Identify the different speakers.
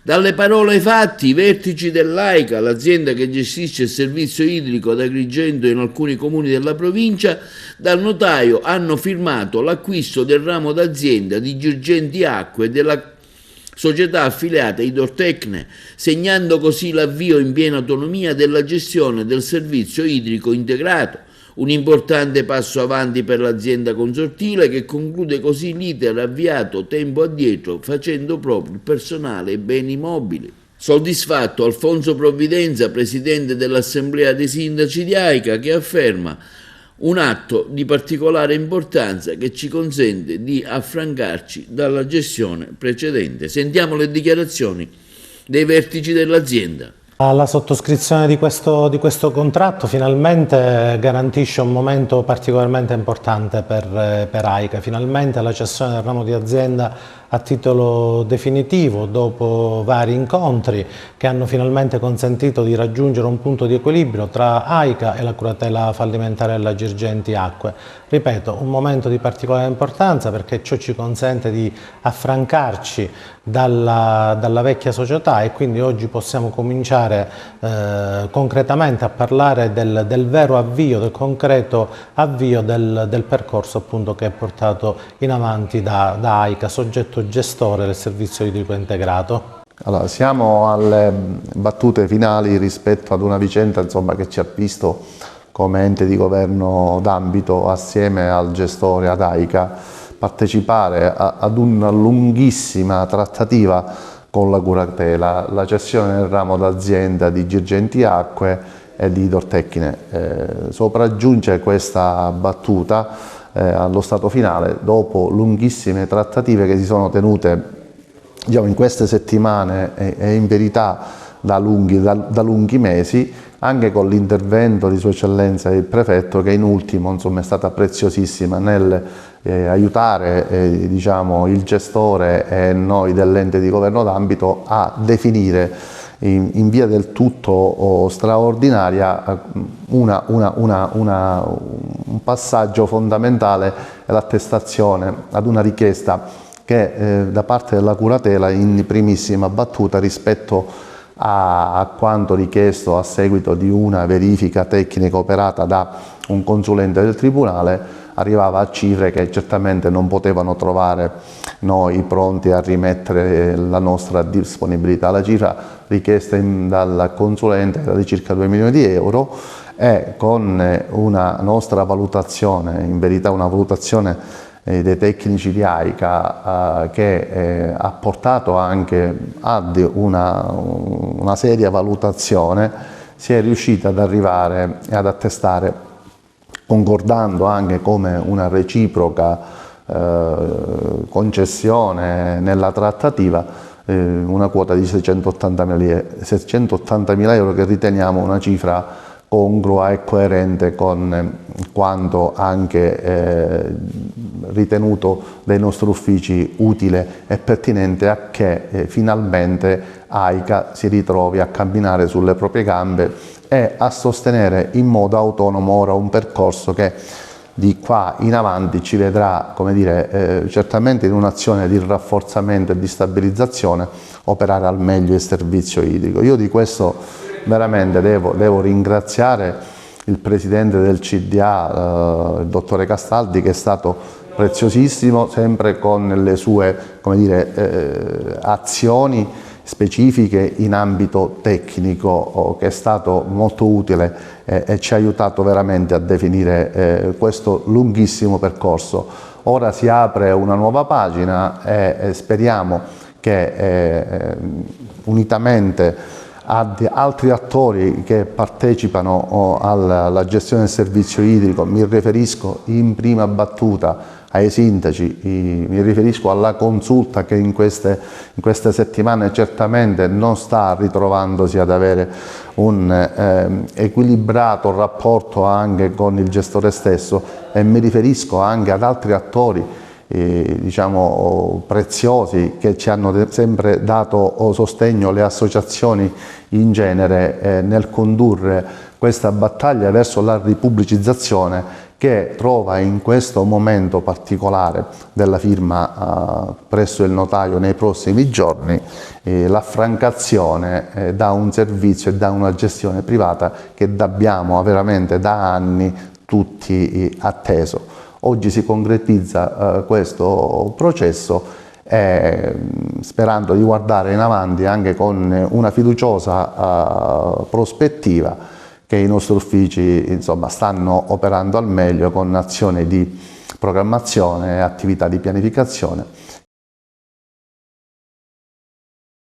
Speaker 1: Dalle parole ai fatti, i vertici dell'AICA, l'azienda che gestisce il servizio idrico ad Agrigento e in alcuni comuni della provincia, dal notaio hanno firmato l'acquisto del ramo d'azienda di Girgenti Acque e della società affiliata Idortecne, segnando così l'avvio in piena autonomia della gestione del servizio idrico integrato. Un importante passo avanti per l'azienda consortile che conclude così l'iter avviato tempo addietro facendo proprio il personale e i beni mobili. Soddisfatto Alfonso Provvidenza, presidente dell'Assemblea dei Sindaci di AICA, che afferma un atto di particolare importanza che ci consente di affrancarci dalla gestione precedente. Sentiamo le dichiarazioni dei vertici dell'azienda.
Speaker 2: La sottoscrizione di questo contratto finalmente garantisce un momento particolarmente importante per AICA, finalmente la cessione del ramo di azienda a titolo definitivo dopo vari incontri che hanno finalmente consentito di raggiungere un punto di equilibrio tra AICA e la curatela fallimentare della Girgenti Acque. Ripeto, un momento di particolare importanza perché ciò ci consente di affrancarci dalla vecchia società e quindi oggi possiamo cominciare concretamente a parlare del vero avvio, del concreto avvio del percorso appunto che è portato in avanti da AICA, soggetto gestore del servizio idrico integrato.
Speaker 3: Allora, siamo alle battute finali rispetto ad una vicenda insomma, che ci ha visto come ente di governo d'ambito assieme al gestore ad AICA partecipare ad una lunghissima trattativa con la curatela, la cessione del ramo d'azienda di Girgenti Acque e di Idortecne. Sopraggiunge questa battuta allo stato finale dopo lunghissime trattative che si sono tenute in queste settimane e in verità da lunghi mesi, anche con l'intervento di Sua Eccellenza il Prefetto che in ultimo insomma, è stata preziosissima nel aiutare il gestore e noi dell'ente di governo d'ambito a definire in via del tutto straordinaria un passaggio fondamentale è l'attestazione ad una richiesta che da parte della curatela in primissima battuta rispetto a quanto richiesto a seguito di una verifica tecnica operata da un consulente del Tribunale arrivava a cifre che certamente non potevano trovare noi pronti a rimettere la nostra disponibilità. La cifra richiesta dal consulente era di circa 2 milioni di euro e con una nostra valutazione, in verità una valutazione dei tecnici di AICA che ha portato anche ad una seria valutazione, si è riuscita ad arrivare e ad attestare, concordando anche come una reciproca concessione nella trattativa, una quota di 680.000 euro che riteniamo una cifra congrua e coerente con quanto anche ritenuto dai nostri uffici utile e pertinente a che finalmente AICA si ritrovi a camminare sulle proprie gambe e a sostenere in modo autonomo ora un percorso che di qua in avanti ci vedrà, come dire, certamente in un'azione di rafforzamento e di stabilizzazione operare al meglio il servizio idrico. Io di questo veramente devo ringraziare il presidente del CDA, il dottore Castaldi, che è stato preziosissimo, sempre con le sue, come dire, azioni specifiche in ambito tecnico, che è stato molto utile e ci ha aiutato veramente a definire questo lunghissimo percorso. Ora si apre una nuova pagina e speriamo che unitamente ad altri attori che partecipano alla gestione del servizio idrico, mi riferisco in prima battuta ai sindaci, mi riferisco alla consulta che in queste settimane certamente non sta ritrovandosi ad avere un equilibrato rapporto anche con il gestore stesso, e mi riferisco anche ad altri attori diciamo preziosi che ci hanno sempre dato sostegno, le associazioni in genere nel condurre questa battaglia verso la ripubblicizzazione che trova in questo momento particolare della firma presso il notaio nei prossimi giorni l'affrancazione da un servizio e da una gestione privata che abbiamo veramente da anni tutti atteso. Oggi si concretizza questo processo sperando di guardare in avanti anche con una fiduciosa prospettiva che i nostri uffici insomma, stanno operando al meglio con azioni di programmazione e attività di pianificazione